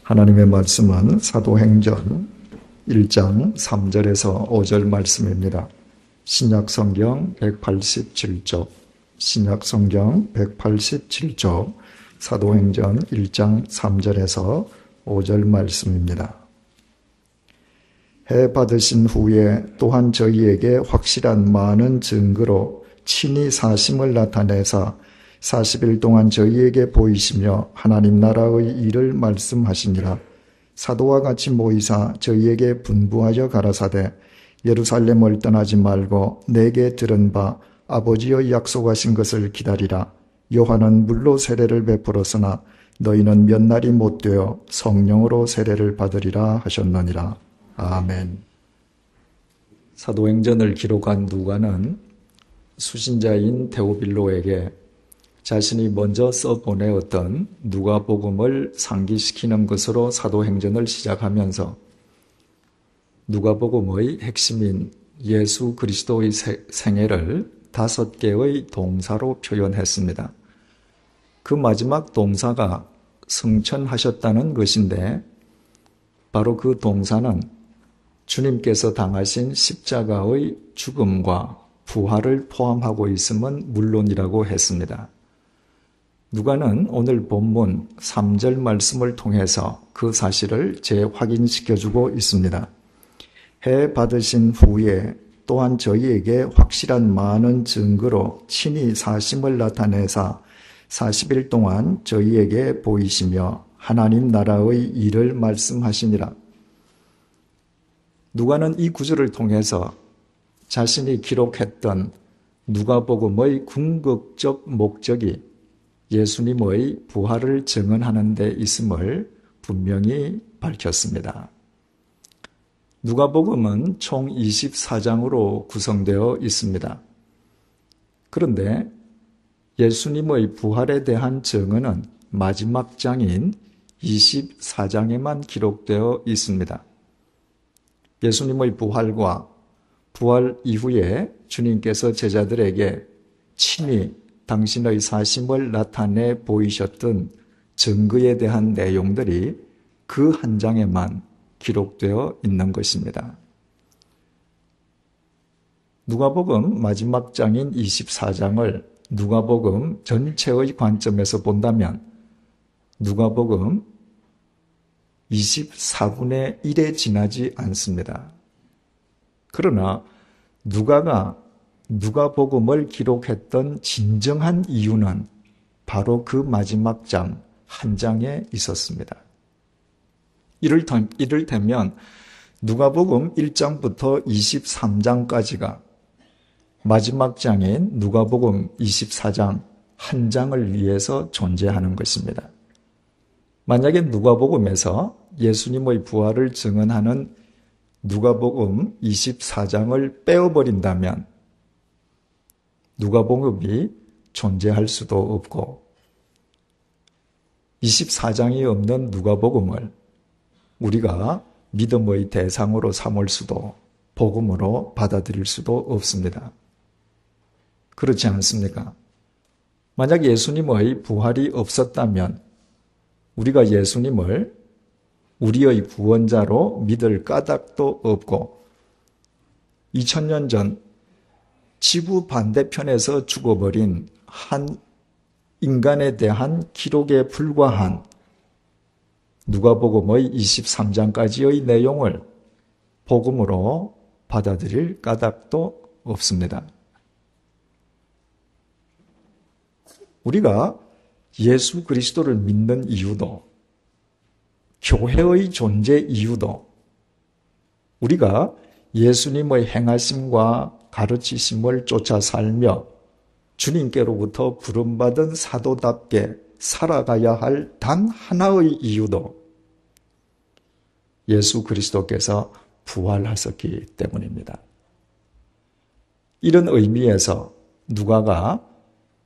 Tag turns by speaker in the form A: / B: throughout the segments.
A: 하나님의 말씀은 사도행전 1장 3절에서 5절 말씀입니다. 신약성경 187쪽, 신약성경 187쪽, 사도행전 1장 3절에서 5절 말씀입니다. 해 받으신 후에 또한 저희에게 확실한 많은 증거로 친히 사심을 나타내사 40일 동안 저희에게 보이시며 하나님 나라의 일을 말씀하시니라. 사도와 같이 모이사 저희에게 분부하여 가라사대 예루살렘을 떠나지 말고 내게 들은 바 아버지의 약속하신 것을 기다리라. 요한은 물로 세례를 베풀었으나 너희는 몇 날이 못 되어 성령으로 세례를 받으리라 하셨느니라. 아멘. 사도행전을 기록한 누가는 수신자인 데오빌로에게 자신이 먼저 써보내었던 누가복음을 상기시키는 것으로 사도행전을 시작하면서 누가복음의 핵심인 예수 그리스도의 생애를 5개의 동사로 표현했습니다. 그 마지막 동사가 승천하셨다는 것인데 바로 그 동사는 주님께서 당하신 십자가의 죽음과 부활을 포함하고 있음은 물론이라고 했습니다. 누가는 오늘 본문 3절 말씀을 통해서 그 사실을 재확인시켜주고 있습니다. 해 받으신 후에 또한 저희에게 확실한 많은 증거로 친히 사심을 나타내사 40일 동안 저희에게 보이시며 하나님 나라의 일을 말씀하시니라. 누가는 이 구절을 통해서 자신이 기록했던 누가복음의 궁극적 목적이 예수님의 부활을 증언하는 데 있음을 분명히 밝혔습니다. 누가복음은 총 24장으로 구성되어 있습니다. 그런데 예수님의 부활에 대한 증언은 마지막 장인 24장에만 기록되어 있습니다. 예수님의 부활과 부활 이후에 주님께서 제자들에게 친히 당신의 사심을 나타내 보이셨던 증거에 대한 내용들이 그 한 장에만 기록되어 있는 것입니다. 누가복음 마지막 장인 24장을 누가복음 전체의 관점에서 본다면 누가복음 24분의 1에 지나지 않습니다. 그러나 누가가 누가복음을 기록했던 진정한 이유는 바로 그 마지막 장 한 장에 있었습니다. 이를테면 누가복음 1장부터 23장까지가 마지막 장인 누가복음 24장 한 장을 위해서 존재하는 것입니다. 만약에 누가복음에서 예수님의 부활을 증언하는 누가복음 24장을 빼어버린다면 누가복음이 존재할 수도 없고 24장이 없는 누가복음을 우리가 믿음의 대상으로 삼을 수도 복음으로 받아들일 수도 없습니다. 그렇지 않습니까? 만약 예수님의 부활이 없었다면 우리가 예수님을 우리의 구원자로 믿을 까닭도 없고 2000년 전 지구 반대편에서 죽어버린 한 인간에 대한 기록에 불과한 누가복음의 23장까지의 내용을 복음으로 받아들일 까닭도 없습니다. 우리가 예수 그리스도를 믿는 이유도 교회의 존재 이유도 우리가 예수님의 행하심과 가르치심을 쫓아 살며 주님께로부터 부름받은 사도답게 살아가야 할 단 하나의 이유도 예수 그리스도께서 부활하셨기 때문입니다. 이런 의미에서 누가가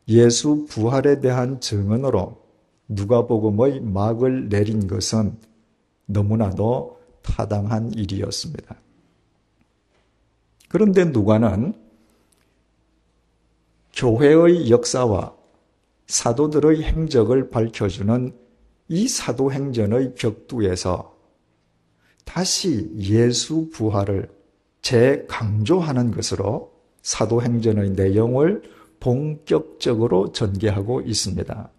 A: 예수 부활에 대한 증언으로 누가복음의 막을 내린 것은 너무나도 타당한 일이었습니다. 그런데 누가는 교회의 역사와 사도들의 행적을 밝혀주는 이 사도행전의 벽두에서 다시 예수 부활을 재강조하는 것으로 사도행전의 내용을 본격적으로 전개하고 있습니다.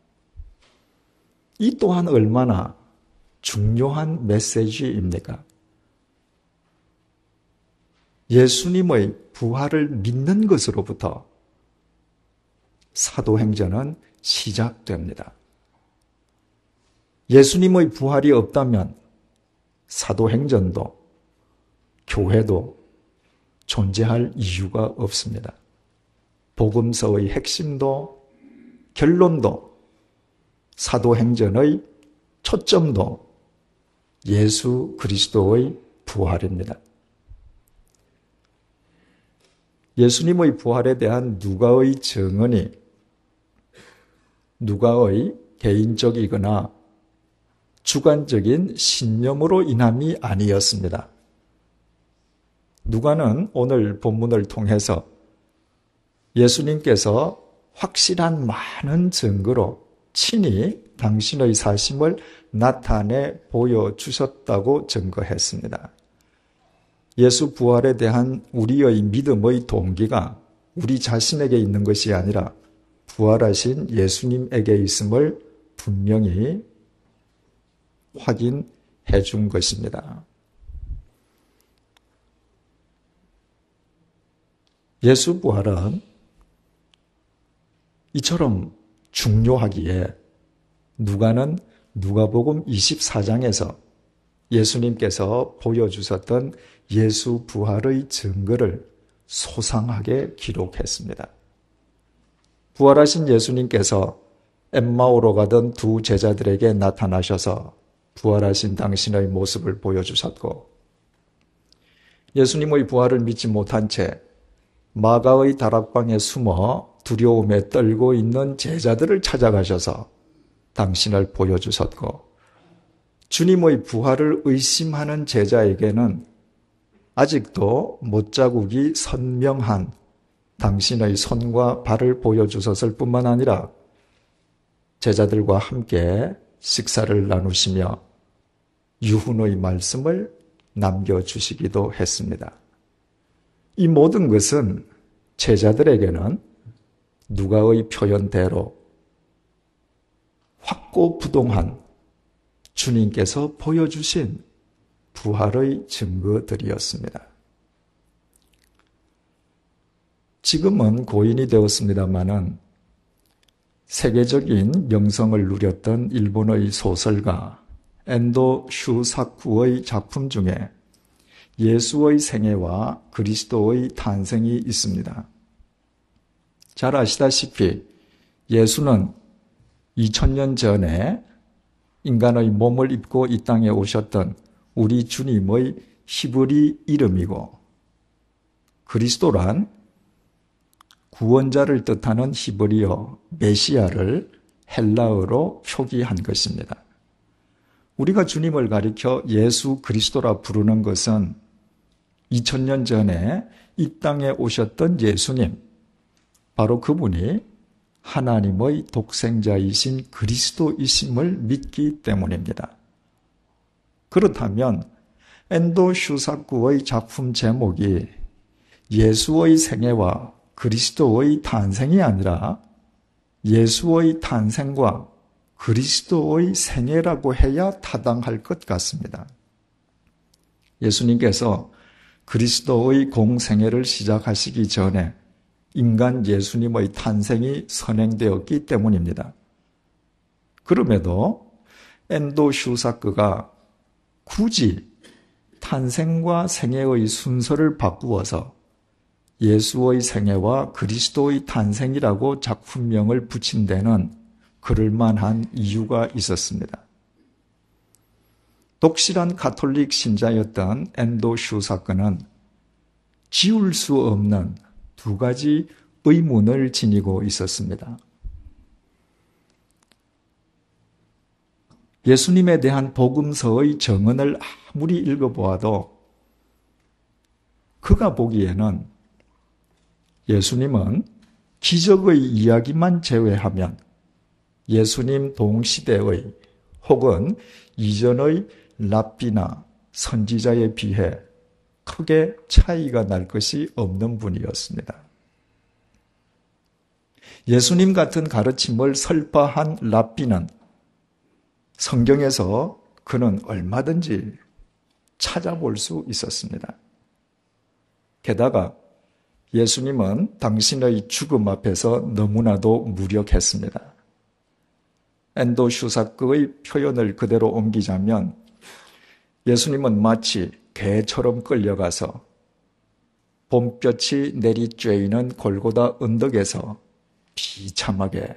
A: 이 또한 얼마나 중요한 메시지입니까? 예수님의 부활을 믿는 것으로부터 사도행전은 시작됩니다. 예수님의 부활이 없다면 사도행전도 교회도 존재할 이유가 없습니다. 복음서의 핵심도 결론도 사도행전의 초점도 예수 그리스도의 부활입니다. 예수님의 부활에 대한 누가의 증언이 누가의 개인적이거나 주관적인 신념으로 인함이 아니었습니다. 누가는 오늘 본문을 통해서 예수님께서 확실한 많은 증거로 친히 당신의 사심을 나타내 보여주셨다고 증거했습니다. 예수 부활에 대한 우리의 믿음의 동기가 우리 자신에게 있는 것이 아니라 부활하신 예수님에게 있음을 분명히 확인해 준 것입니다. 예수 부활은 이처럼 중요하기에 누가는 누가복음 24장에서 예수님께서 보여주셨던 예수 부활의 증거를 소상하게 기록했습니다. 부활하신 예수님께서 엠마오로 가던 두 제자들에게 나타나셔서 부활하신 당신의 모습을 보여주셨고, 예수님의 부활을 믿지 못한 채 마가의 다락방에 숨어 두려움에 떨고 있는 제자들을 찾아가셔서 당신을 보여주셨고, 주님의 부활을 의심하는 제자에게는 아직도 못자국이 선명한 당신의 손과 발을 보여주셨을 뿐만 아니라 제자들과 함께 식사를 나누시며 유훈의 말씀을 남겨주시기도 했습니다. 이 모든 것은 제자들에게는 누가의 표현대로 확고부동한 주님께서 보여주신 부활의 증거들이었습니다. 지금은 고인이 되었습니다마는 세계적인 명성을 누렸던 일본의 소설가 엔도 슈사쿠의 작품 중에 예수의 생애와 그리스도의 탄생이 있습니다. 잘 아시다시피 예수는 2000년 전에 인간의 몸을 입고 이 땅에 오셨던 우리 주님의 히브리 이름이고, 그리스도란 구원자를 뜻하는 히브리어 메시아를 헬라어로 표기한 것입니다. 우리가 주님을 가리켜 예수 그리스도라 부르는 것은 2000년 전에 이 땅에 오셨던 예수님, 바로 그분이 하나님의 독생자이신 그리스도이심을 믿기 때문입니다. 그렇다면 엔도 슈사쿠의 작품 제목이 예수의 생애와 그리스도의 탄생이 아니라 예수의 탄생과 그리스도의 생애라고 해야 타당할 것 같습니다. 예수님께서 그리스도의 공생애를 시작하시기 전에 인간 예수님의 탄생이 선행되었기 때문입니다. 그럼에도 엔도 슈사크가 굳이 탄생과 생애의 순서를 바꾸어서 예수의 생애와 그리스도의 탄생이라고 작품명을 붙인 데는 그럴 만한 이유가 있었습니다. 독실한 가톨릭 신자였던 엔도 슈사크는 지울 수 없는 두 가지 의문을 지니고 있었습니다. 예수님에 대한 복음서의 정언을 아무리 읽어보아도 그가 보기에는 예수님은 기적의 이야기만 제외하면 예수님 동시대의 혹은 이전의 랍비나 선지자에 비해 크게 차이가 날 것이 없는 분이었습니다. 예수님 같은 가르침을 설파한 랍비는 성경에서 그는 얼마든지 찾아볼 수 있었습니다. 게다가 예수님은 당신의 죽음 앞에서 너무나도 무력했습니다. 엔도 슈사크의 표현을 그대로 옮기자면 예수님은 마치 개처럼 끌려가서 봄볕이 내리쬐이는 골고다 언덕에서 비참하게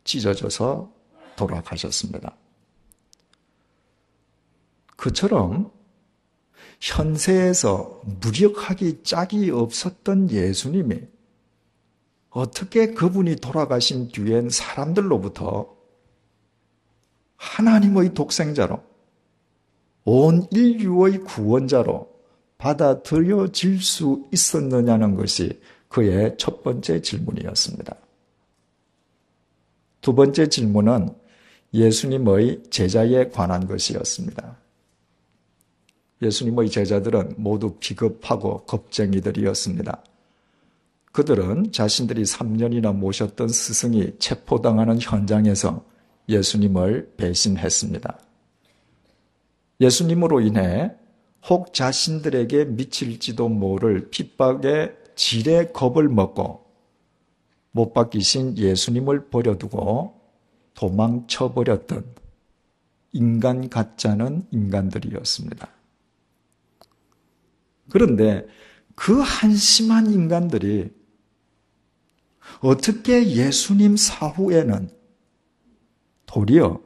A: 찢어져서 돌아가셨습니다. 그처럼 현세에서 무력하기 짝이 없었던 예수님이 어떻게 그분이 돌아가신 뒤엔 사람들로부터 하나님의 독생자로 온 인류의 구원자로 받아들여질 수 있었느냐는 것이 그의 첫 번째 질문이었습니다. 두 번째 질문은 예수님의 제자에 관한 것이었습니다. 예수님의 제자들은 모두 비겁하고 겁쟁이들이었습니다. 그들은 자신들이 3년이나 모셨던 스승이 체포당하는 현장에서 예수님을 배신했습니다. 예수님으로 인해 혹 자신들에게 미칠지도 모를 핍박의 질의 겁을 먹고 못 박히신 예수님을 버려두고 도망쳐버렸던 인간 같지 않은 인간들이었습니다. 그런데 그 한심한 인간들이 어떻게 예수님 사후에는 도리어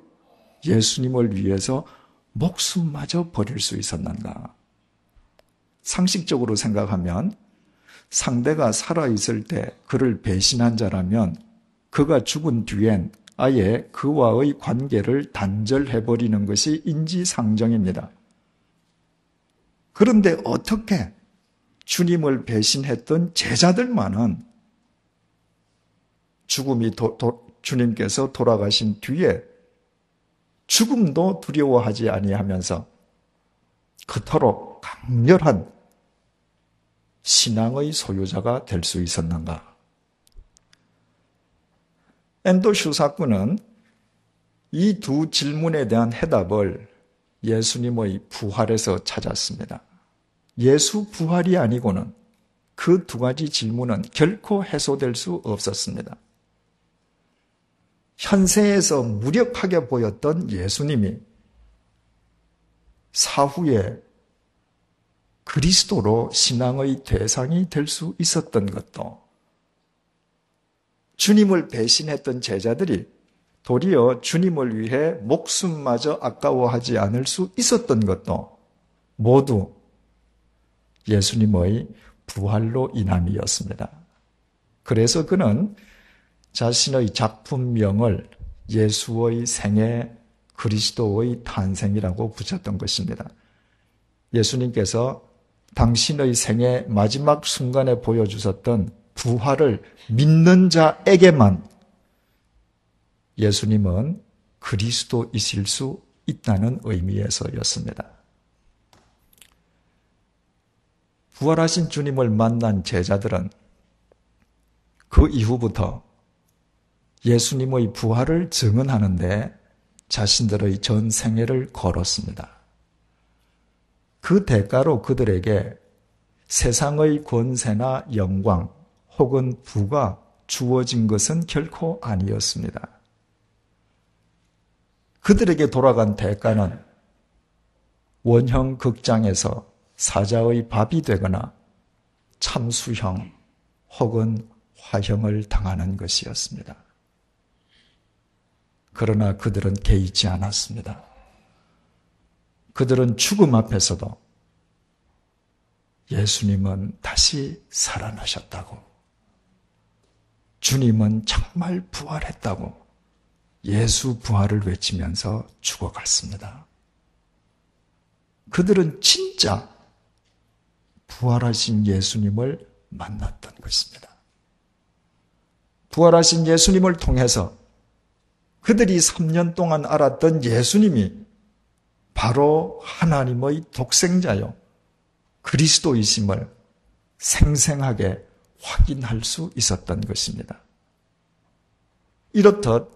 A: 예수님을 위해서 목숨마저 버릴 수 있었는가? 상식적으로 생각하면 상대가 살아있을 때 그를 배신한 자라면 그가 죽은 뒤엔 아예 그와의 관계를 단절해버리는 것이 인지상정입니다. 그런데 어떻게 주님을 배신했던 제자들만은 주님께서 돌아가신 뒤에 죽음도 두려워하지 아니하면서 그토록 강렬한 신앙의 소유자가 될 수 있었는가? 엔도 슈사크는 이 두 질문에 대한 해답을 예수님의 부활에서 찾았습니다. 예수 부활이 아니고는 그 두 가지 질문은 결코 해소될 수 없었습니다. 현세에서 무력하게 보였던 예수님이 사후에 그리스도로 신앙의 대상이 될 수 있었던 것도, 주님을 배신했던 제자들이 도리어 주님을 위해 목숨마저 아까워하지 않을 수 있었던 것도 모두 예수님의 부활로 인함이었습니다. 그래서 그는 자신의 작품명을 예수의 생애, 그리스도의 탄생이라고 붙였던 것입니다. 예수님께서 당신의 생애 마지막 순간에 보여주셨던 부활을 믿는 자에게만 예수님은 그리스도이실 수 있다는 의미에서였습니다. 부활하신 주님을 만난 제자들은 그 이후부터 예수님의 부활을 증언하는데 자신들의 전 생애를 걸었습니다. 그 대가로 그들에게 세상의 권세나 영광 혹은 부가 주어진 것은 결코 아니었습니다. 그들에게 돌아간 대가는 원형 극장에서 사자의 밥이 되거나 참수형 혹은 화형을 당하는 것이었습니다. 그러나 그들은 개의치 않았습니다. 그들은 죽음 앞에서도 예수님은 다시 살아나셨다고, 주님은 정말 부활했다고 예수 부활을 외치면서 죽어갔습니다. 그들은 진짜 부활하신 예수님을 만났던 것입니다. 부활하신 예수님을 통해서 그들이 3년 동안 알았던 예수님이 바로 하나님의 독생자요 그리스도이심을 생생하게 확인할 수 있었던 것입니다. 이렇듯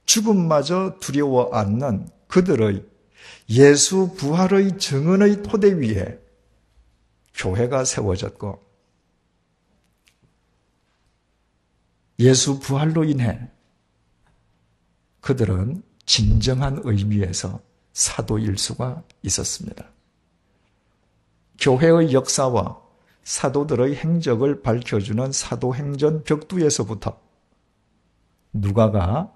A: 죽음마저 두려워 않는 그들의 예수 부활의 증언의 토대 위에 교회가 세워졌고, 예수 부활로 인해 그들은 진정한 의미에서 사도일 수가 있었습니다. 교회의 역사와 사도들의 행적을 밝혀주는 사도행전 벽두에서부터 누가가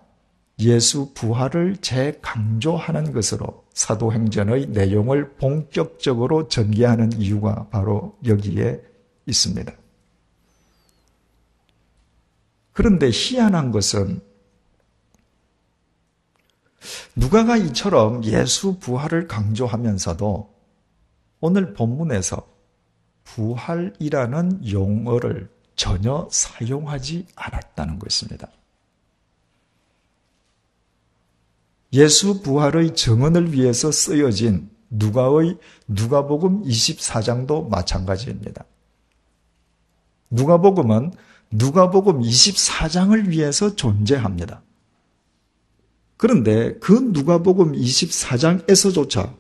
A: 예수 부활을 재강조하는 것으로 사도행전의 내용을 본격적으로 전개하는 이유가 바로 여기에 있습니다. 그런데 희한한 것은 누가가 이처럼 예수 부활을 강조하면서도 오늘 본문에서 부활이라는 용어를 전혀 사용하지 않았다는 것입니다. 예수 부활의 증언을 위해서 쓰여진 누가의 누가복음 24장도 마찬가지입니다. 누가복음은 누가복음 24장을 위해서 존재합니다. 그런데 그 누가복음 24장에서조차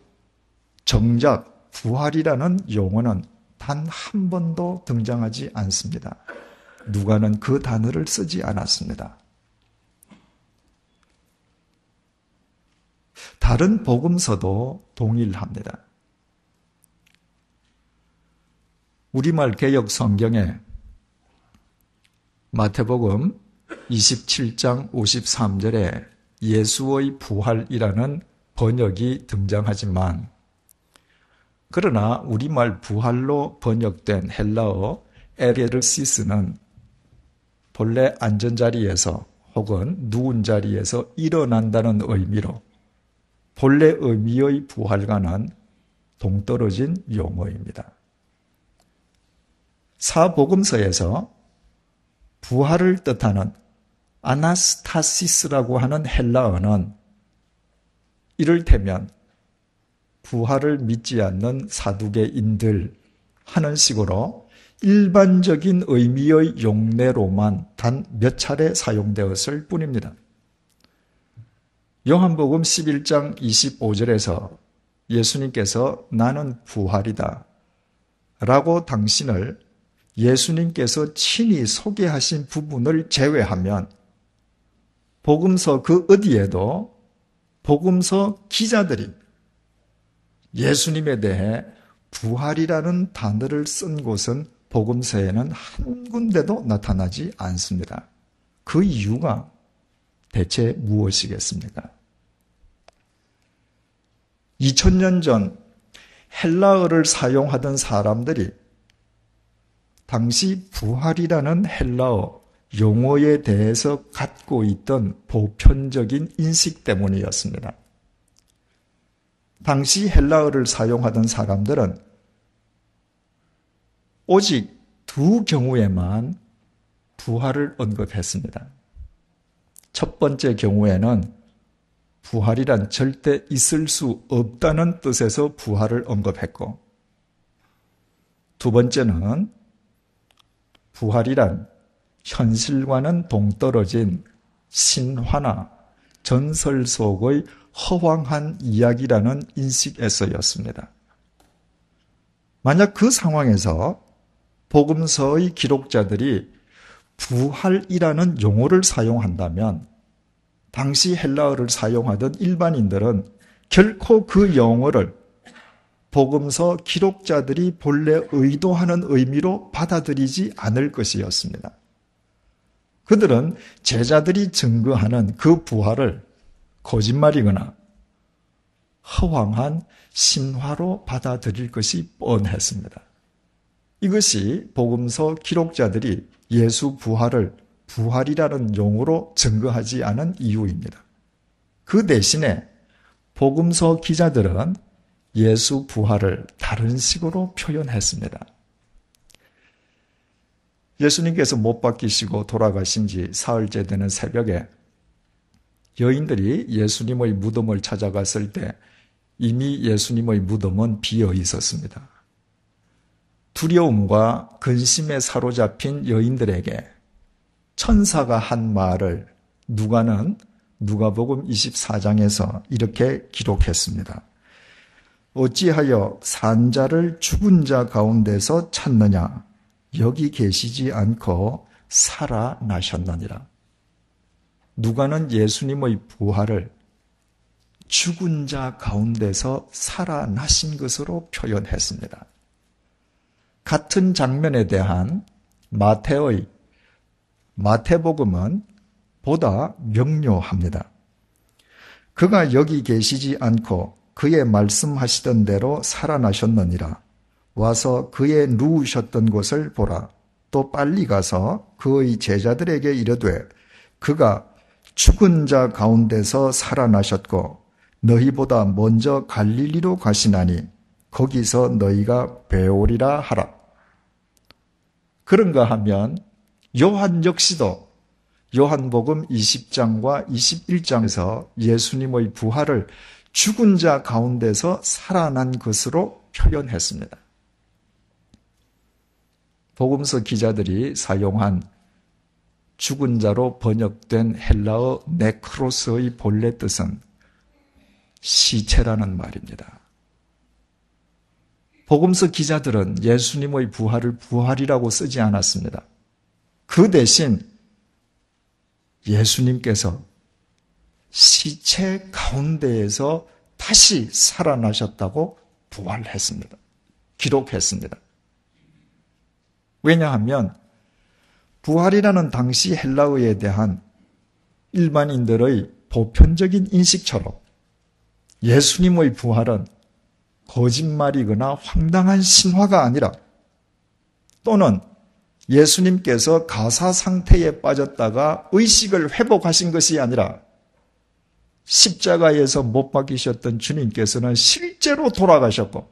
A: 정작 부활이라는 용어는 단 한 번도 등장하지 않습니다. 누가는 그 단어를 쓰지 않았습니다. 다른 복음서도 동일합니다. 우리말 개역 성경에 마태복음 27장 53절에 예수의 부활이라는 번역이 등장하지만, 그러나 우리말 부활로 번역된 헬라어 에게르시스는 본래 앉은 자리에서 혹은 누운 자리에서 일어난다는 의미로 본래 의미의 부활과는 동떨어진 용어입니다. 사복음서에서 부활을 뜻하는 아나스타시스라고 하는 헬라어는 이를테면 부활을 믿지 않는 사두개인들 하는 식으로 일반적인 의미의 용례로만 단 몇 차례 사용되었을 뿐입니다. 요한복음 11장 25절에서 예수님께서 나는 부활이다 라고 당신을 예수님께서 친히 소개하신 부분을 제외하면 복음서 그 어디에도 복음서 기자들이 예수님에 대해 부활이라는 단어를 쓴 곳은 복음서에는 한 군데도 나타나지 않습니다. 그 이유가 대체 무엇이겠습니까? 2000년 전 헬라어를 사용하던 사람들이 당시 부활이라는 헬라어 용어에 대해서 갖고 있던 보편적인 인식 때문이었습니다. 당시 헬라어를 사용하던 사람들은 오직 두 경우에만 부활을 언급했습니다. 첫 번째 경우에는 부활이란 절대 있을 수 없다는 뜻에서 부활을 언급했고, 두 번째는 부활이란 현실과는 동떨어진 신화나 전설 속의 허황한 이야기라는 인식에서였습니다. 만약 그 상황에서 복음서의 기록자들이 부활이라는 용어를 사용한다면 당시 헬라어를 사용하던 일반인들은 결코 그 용어를 복음서 기록자들이 본래 의도하는 의미로 받아들이지 않을 것이었습니다. 그들은 제자들이 증거하는 그 부활을 거짓말이거나 허황한 신화로 받아들일 것이 뻔했습니다. 이것이 복음서 기록자들이 예수 부활을 부활이라는 용어로 증거하지 않은 이유입니다. 그 대신에 복음서 기자들은 예수 부활을 다른 식으로 표현했습니다. 예수님께서 못 박히시고 돌아가신 지 사흘째 되는 새벽에 여인들이 예수님의 무덤을 찾아갔을 때 이미 예수님의 무덤은 비어 있었습니다. 두려움과 근심에 사로잡힌 여인들에게 천사가 한 말을 누가는 누가복음 24장에서 이렇게 기록했습니다. 어찌하여 산자를 죽은 자 가운데서 찾느냐? 여기 계시지 않고 살아나셨느니라. 누가는 예수님의 부활을 죽은 자 가운데서 살아나신 것으로 표현했습니다. 같은 장면에 대한 마태복음은 보다 명료합니다. 그가 여기 계시지 않고 그의 말씀하시던 대로 살아나셨느니라. 와서 그의 누우셨던 곳을 보라. 또 빨리 가서 그의 제자들에게 이르되 그가 죽은 자 가운데서 살아나셨고 너희보다 먼저 갈릴리로 가시나니 거기서 너희가 배우리라 하라. 그런가 하면 요한 역시도 요한복음 20장과 21장에서 예수님의 부활을 죽은 자 가운데서 살아난 것으로 표현했습니다. 복음서 기자들이 사용한 죽은 자로 번역된 헬라어 네크로스의 본래 뜻은 시체라는 말입니다. 복음서 기자들은 예수님의 부활을 부활이라고 쓰지 않았습니다. 그 대신 예수님께서 시체 가운데에서 다시 살아나셨다고 부활했습니다. 기록했습니다. 왜냐하면 부활이라는 당시 헬라어에 대한 일반인들의 보편적인 인식처럼 예수님의 부활은 거짓말이거나 황당한 신화가 아니라 또는 예수님께서 가사 상태에 빠졌다가 의식을 회복하신 것이 아니라 십자가에서 못 박히셨던 주님께서는 실제로 돌아가셨고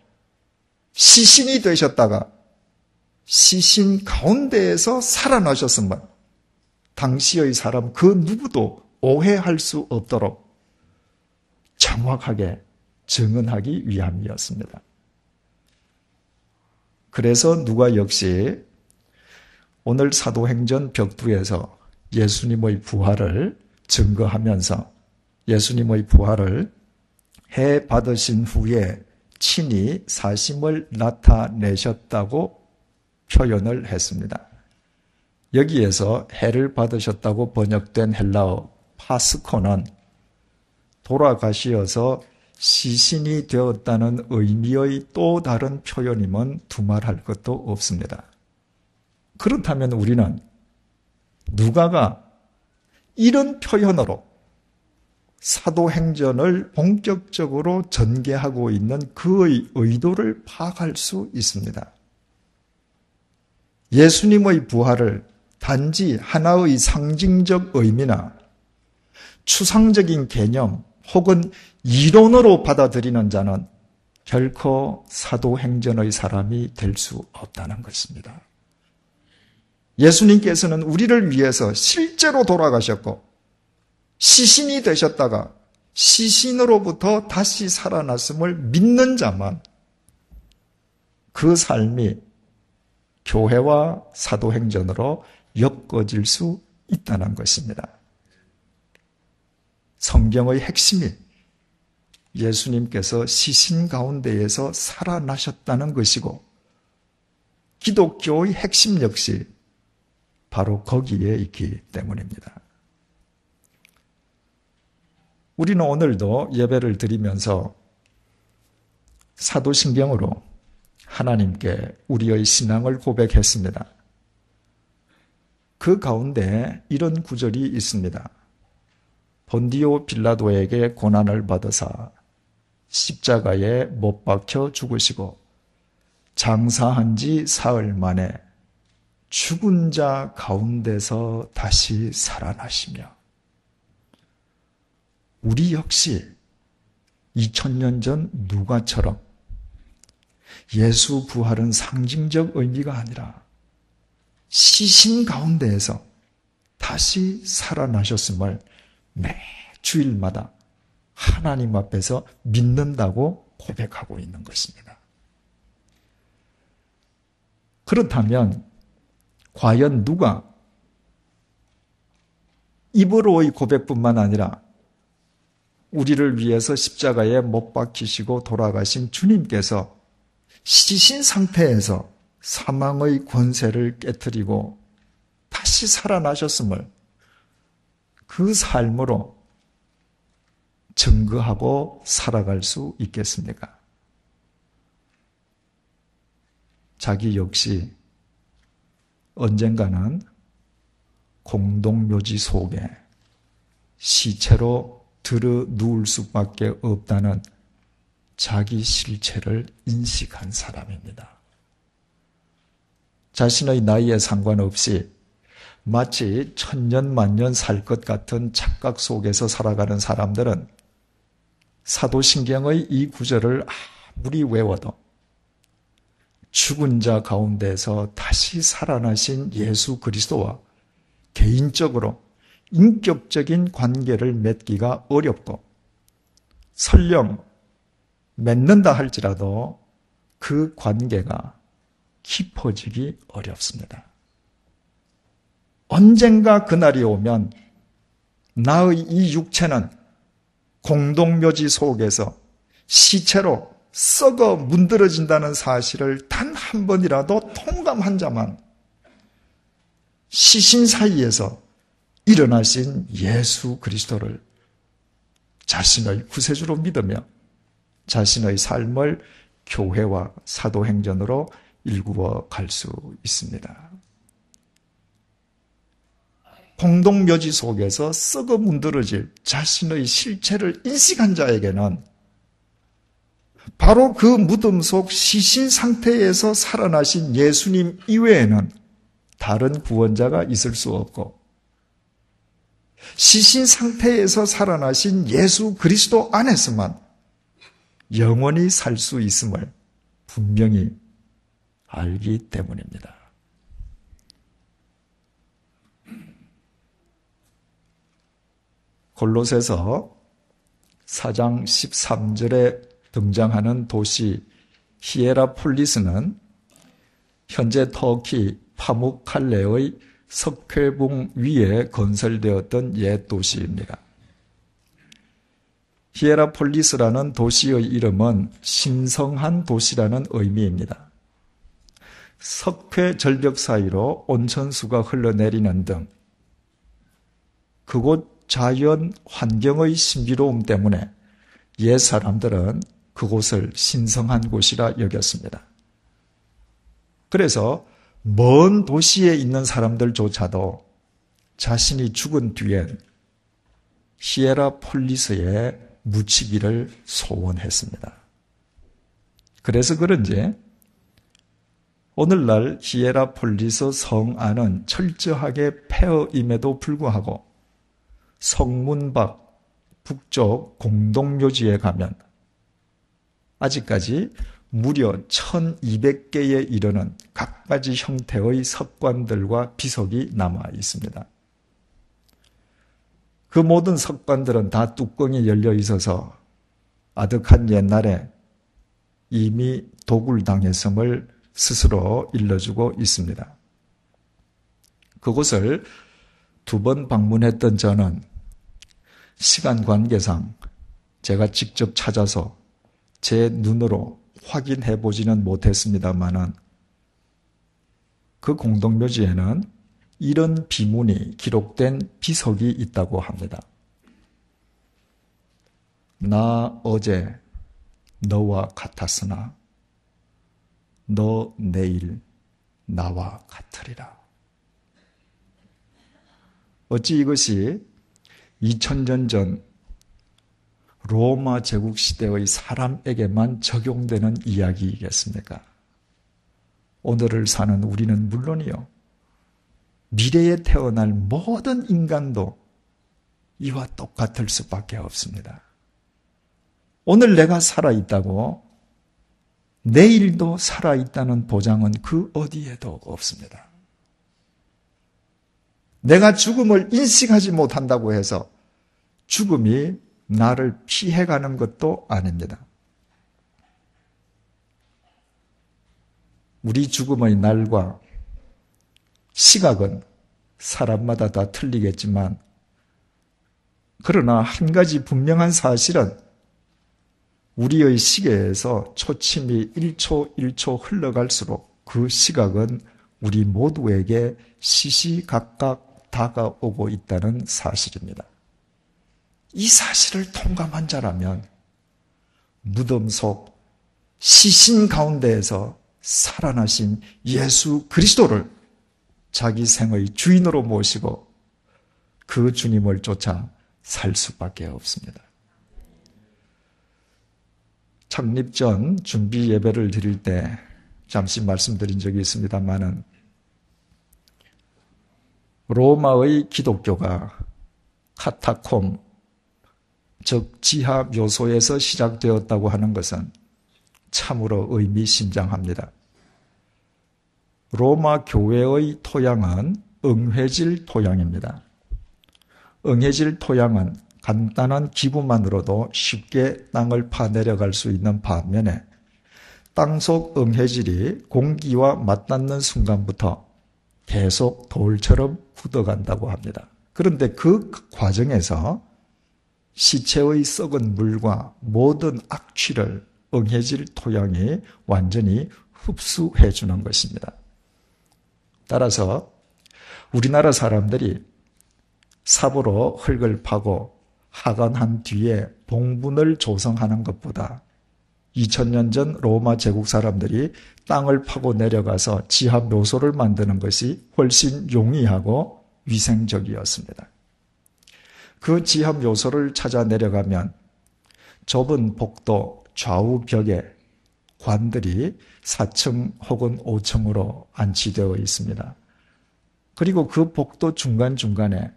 A: 시신이 되셨다가 시신 가운데에서 살아나셨음을 당시의 사람 그 누구도 오해할 수 없도록 정확하게 증언하기 위함이었습니다. 그래서 누가 역시 오늘 사도행전 벽두에서 예수님의 부활을 증거하면서 예수님의 부활을 해 받으신 후에 친히 사심을 나타내셨다고 표현을 했습니다. 여기에서 해를 받으셨다고 번역된 헬라어 파스코는 돌아가시어서 시신이 되었다는 의미의 또 다른 표현임은 두말할 것도 없습니다. 그렇다면 우리는 누가가 이런 표현으로 사도행전을 본격적으로 전개하고 있는 그의 의도를 파악할 수 있습니다. 예수님의 부활을 단지 하나의 상징적 의미나 추상적인 개념 혹은 이론으로 받아들이는 자는 결코 사도행전의 사람이 될 수 없다는 것입니다. 예수님께서는 우리를 위해서 실제로 돌아가셨고 시신이 되셨다가 시신으로부터 다시 살아났음을 믿는 자만 그 삶이 교회와 사도행전으로 엮어질 수 있다는 것입니다. 성경의 핵심이 예수님께서 시신 가운데에서 살아나셨다는 것이고 기독교의 핵심 역시 바로 거기에 있기 때문입니다. 우리는 오늘도 예배를 드리면서 사도신경으로 하나님께 우리의 신앙을 고백했습니다. 그 가운데 이런 구절이 있습니다. 본디오 빌라도에게 고난을 받으사 십자가에 못 박혀 죽으시고 장사한 지 사흘 만에 죽은 자 가운데서 다시 살아나시며 우리 역시 2000년 전 누가처럼 예수 부활은 상징적 의미가 아니라 시신 가운데에서 다시 살아나셨음을 매 주일마다 하나님 앞에서 믿는다고 고백하고 있는 것입니다. 그렇다면 과연 누가 입으로의 고백뿐만 아니라 우리를 위해서 십자가에 못 박히시고 돌아가신 주님께서 시신 상태에서 사망의 권세를 깨뜨리고 다시 살아나셨음을 그 삶으로 증거하고 살아갈 수 있겠습니까? 자기 역시 언젠가는 공동묘지 속에 시체로 들어 누울 수밖에 없다는 자기 실체를 인식한 사람입니다. 자신의 나이에 상관없이 마치 천년 만년 살 것 같은 착각 속에서 살아가는 사람들은 사도신경의 이 구절을 아무리 외워도 죽은 자 가운데서 다시 살아나신 예수 그리스도와 개인적으로 인격적인 관계를 맺기가 어렵고 설령 맺는다 할지라도 그 관계가 깊어지기 어렵습니다. 언젠가 그날이 오면 나의 이 육체는 공동묘지 속에서 시체로 썩어 문드러진다는 사실을 단 한 번이라도 통감한 자만 시신 사이에서 일어나신 예수 그리스도를 자신의 구세주로 믿으며 자신의 삶을 교회와 사도행전으로 일구어 갈 수 있습니다. 공동묘지 속에서 썩어 문드러질 자신의 실체를 인식한 자에게는 바로 그 무덤 속 시신 상태에서 살아나신 예수님 이외에는 다른 구원자가 있을 수 없고 시신 상태에서 살아나신 예수 그리스도 안에서만 영원히 살 수 있음을 분명히 알기 때문입니다. 골로새서 4장 13절에 등장하는 도시 히에라폴리스는 현재 터키 파묵칼레의 석회봉 위에 건설되었던 옛 도시입니다. 히에라폴리스라는 도시의 이름은 신성한 도시라는 의미입니다. 석회 절벽 사이로 온천수가 흘러내리는 등 그곳 자연 환경의 신비로움 때문에 옛 사람들은 그곳을 신성한 곳이라 여겼습니다. 그래서 먼 도시에 있는 사람들조차도 자신이 죽은 뒤엔 히에라폴리스에 묻히기를 소원했습니다. 그래서 그런지 오늘날 히에라폴리스 성 안은 철저하게 폐허임에도 불구하고 성문 밖 북쪽 공동묘지에 가면 아직까지 무려 1200개에 이르는 각가지 형태의 석관들과 비석이 남아 있습니다. 그 모든 석관들은 다 뚜껑이 열려 있어서 아득한 옛날에 이미 도굴당했음을 스스로 일러주고 있습니다. 그곳을 2번 방문했던 저는 시간 관계상 제가 직접 찾아서 제 눈으로 확인해 보지는 못했습니다만은 그 공동묘지에는 이런 비문이 기록된 비석이 있다고 합니다. 나 어제 너와 같았으나 너 내일 나와 같으리라. 어찌 이것이 2000년 전 로마 제국 시대의 사람에게만 적용되는 이야기이겠습니까? 오늘을 사는 우리는 물론이요, 미래에 태어날 모든 인간도 이와 똑같을 수밖에 없습니다. 오늘 내가 살아있다고 내일도 살아있다는 보장은 그 어디에도 없습니다. 내가 죽음을 인식하지 못한다고 해서 죽음이 나를 피해가는 것도 아닙니다. 우리 죽음의 날과 시각은 사람마다 다 틀리겠지만, 그러나 한 가지 분명한 사실은 우리의 시계에서 초침이 1초 1초 흘러갈수록 그 시각은 우리 모두에게 시시각각 다가오고 있다는 사실입니다. 이 사실을 통감한 자라면 무덤 속 시신 가운데에서 살아나신 예수 그리스도를 자기 생의 주인으로 모시고 그 주님을 쫓아 살 수밖에 없습니다. 창립 전 준비 예배를 드릴 때 잠시 말씀드린 적이 있습니다만은, 로마의 기독교가 카타콤, 즉 지하 묘소에서 시작되었다고 하는 것은 참으로 의미심장합니다. 로마 교회의 토양은 응회질 토양입니다. 응회질 토양은 간단한 기부만으로도 쉽게 땅을 파내려갈 수 있는 반면에, 땅속 응해질이 공기와 맞닿는 순간부터 계속 돌처럼 굳어간다고 합니다. 그런데 그 과정에서 시체의 썩은 물과 모든 악취를 응해질 토양이 완전히 흡수해 주는 것입니다. 따라서 우리나라 사람들이 삽으로 흙을 파고 하관한 뒤에 봉분을 조성하는 것보다 2000년 전 로마 제국 사람들이 땅을 파고 내려가서 지하 묘소를 만드는 것이 훨씬 용이하고 위생적이었습니다. 그 지하 묘소를 찾아 내려가면 좁은 복도 좌우 벽에 관들이 4층 혹은 5층으로 안치되어 있습니다. 그리고 그 복도 중간중간에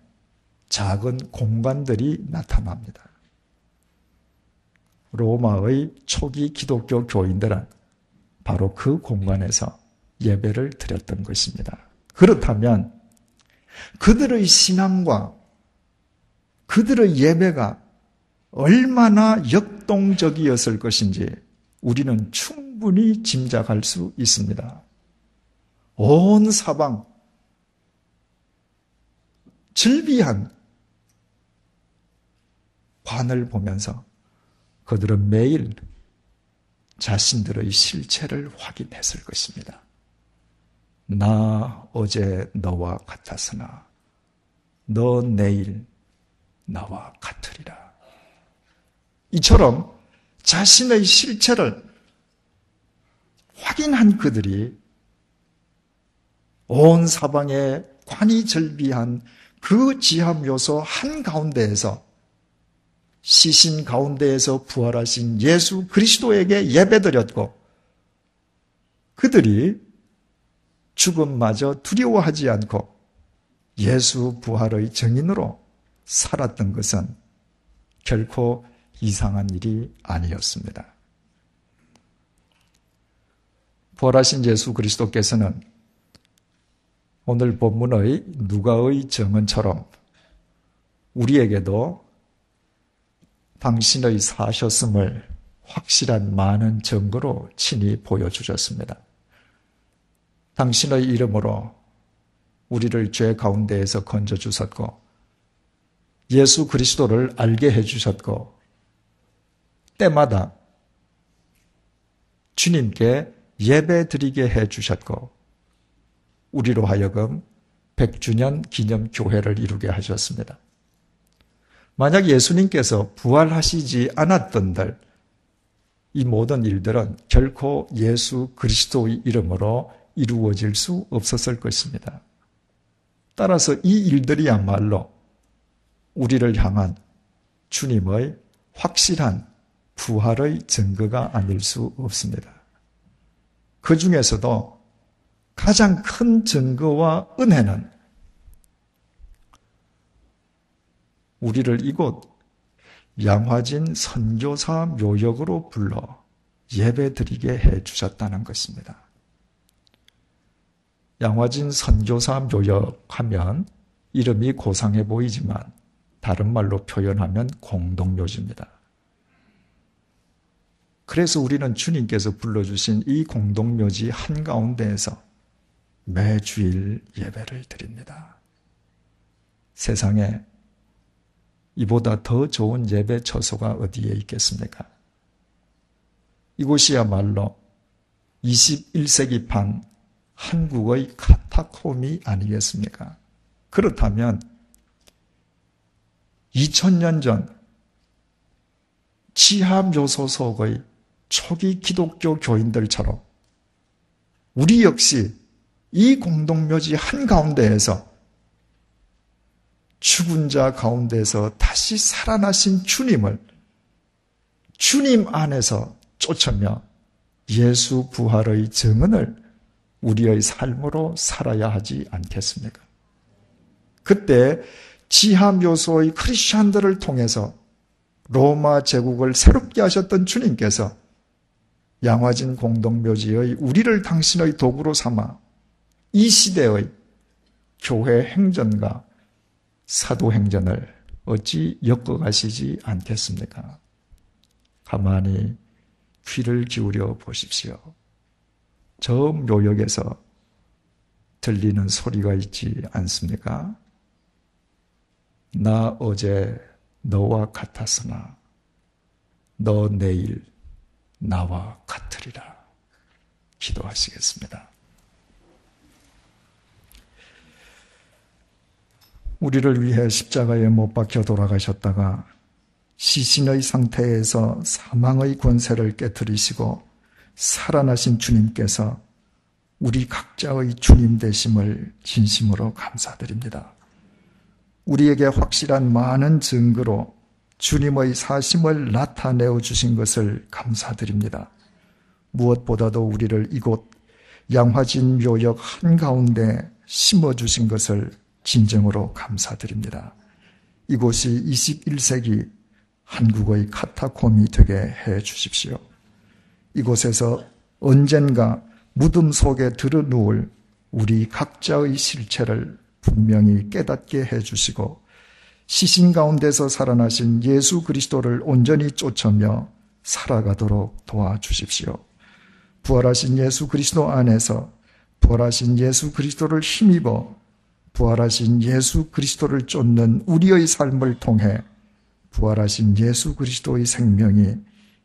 A: 작은 공간들이 나타납니다. 로마의 초기 기독교 교인들은 바로 그 공간에서 예배를 드렸던 것입니다. 그렇다면 그들의 신앙과 그들의 예배가 얼마나 역동적이었을 것인지 우리는 충분히 짐작할 수 있습니다. 온 사방 즐비한 관을 보면서 그들은 매일 자신들의 실체를 확인했을 것입니다. 나 어제 너와 같았으나 너 내일 나와 같으리라. 이처럼 자신의 실체를 확인한 그들이 온 사방에 관이 절비한 그 지하묘소 한가운데에서 시신 가운데에서 부활하신 예수 그리스도에게 예배드렸고, 그들이 죽음마저 두려워하지 않고 예수 부활의 증인으로 살았던 것은 결코 이상한 일이 아니었습니다. 부활하신 예수 그리스도께서는 오늘 본문의 누가의 증언처럼 우리에게도 당신의 사셨음을 확실한 많은 증거로 친히 보여주셨습니다. 당신의 이름으로 우리를 죄 가운데에서 건져주셨고, 예수 그리스도를 알게 해주셨고, 때마다 주님께 예배드리게 해주셨고, 우리로 하여금 100주년 기념교회를 이루게 하셨습니다. 만약 예수님께서 부활하시지 않았던들 이 모든 일들은 결코 예수 그리스도의 이름으로 이루어질 수 없었을 것입니다. 따라서 이 일들이야말로 우리를 향한 주님의 확실한 부활의 증거가 아닐 수 없습니다. 그 중에서도 가장 큰 증거와 은혜는 우리를 이곳 양화진 선교사 묘역으로 불러 예배드리게 해주셨다는 것입니다. 양화진 선교사 묘역 하면 이름이 고상해 보이지만 다른 말로 표현하면 공동묘지입니다. 그래서 우리는 주님께서 불러주신 이 공동묘지 한가운데에서 매주일 예배를 드립니다. 세상에 이보다 더 좋은 예배 처소가 어디에 있겠습니까? 이곳이야말로 21세기판 한국의 카타콤이 아니겠습니까? 그렇다면 2000년 전 지하묘소 속의 초기 기독교 교인들처럼 우리 역시 이 공동묘지 한가운데에서 죽은 자 가운데서 다시 살아나신 주님을 주님 안에서 쫓으며 예수 부활의 증언을 우리의 삶으로 살아야 하지 않겠습니까? 그때 지하묘소의 크리스찬들을 통해서 로마 제국을 새롭게 하셨던 주님께서 양화진 공동묘지의 우리를 당신의 도구로 삼아 이 시대의 교회 행전과 사도행전을 어찌 엮어가시지 않겠습니까? 가만히 귀를 기울여 보십시오. 저 묘역에서 들리는 소리가 있지 않습니까? 나 어제 너와 같았으나 너 내일 나와 같으리라. 기도하시겠습니다. 우리를 위해 십자가에 못 박혀 돌아가셨다가 시신의 상태에서 사망의 권세를 깨뜨리시고 살아나신 주님께서 우리 각자의 주님 되심을 진심으로 감사드립니다. 우리에게 확실한 많은 증거로 주님의 사심을 나타내어 주신 것을 감사드립니다. 무엇보다도 우리를 이곳 양화진 묘역 한가운데 심어주신 것을 진정으로 감사드립니다. 이곳이 21세기 한국의 카타콤이 되게 해 주십시오. 이곳에서 언젠가 무덤 속에 들어누울 우리 각자의 실체를 분명히 깨닫게 해 주시고 시신 가운데서 살아나신 예수 그리스도를 온전히 쫓으며 살아가도록 도와주십시오. 부활하신 예수 그리스도 안에서 부활하신 예수 그리스도를 힘입어 부활하신 예수 그리스도를 쫓는 우리의 삶을 통해 부활하신 예수 그리스도의 생명이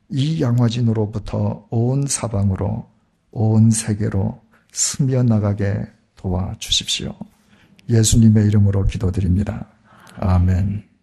A: 이 양화진으로부터 온 사방으로 온 세계로 스며나가게 도와주십시오. 예수님의 이름으로 기도드립니다. 아멘.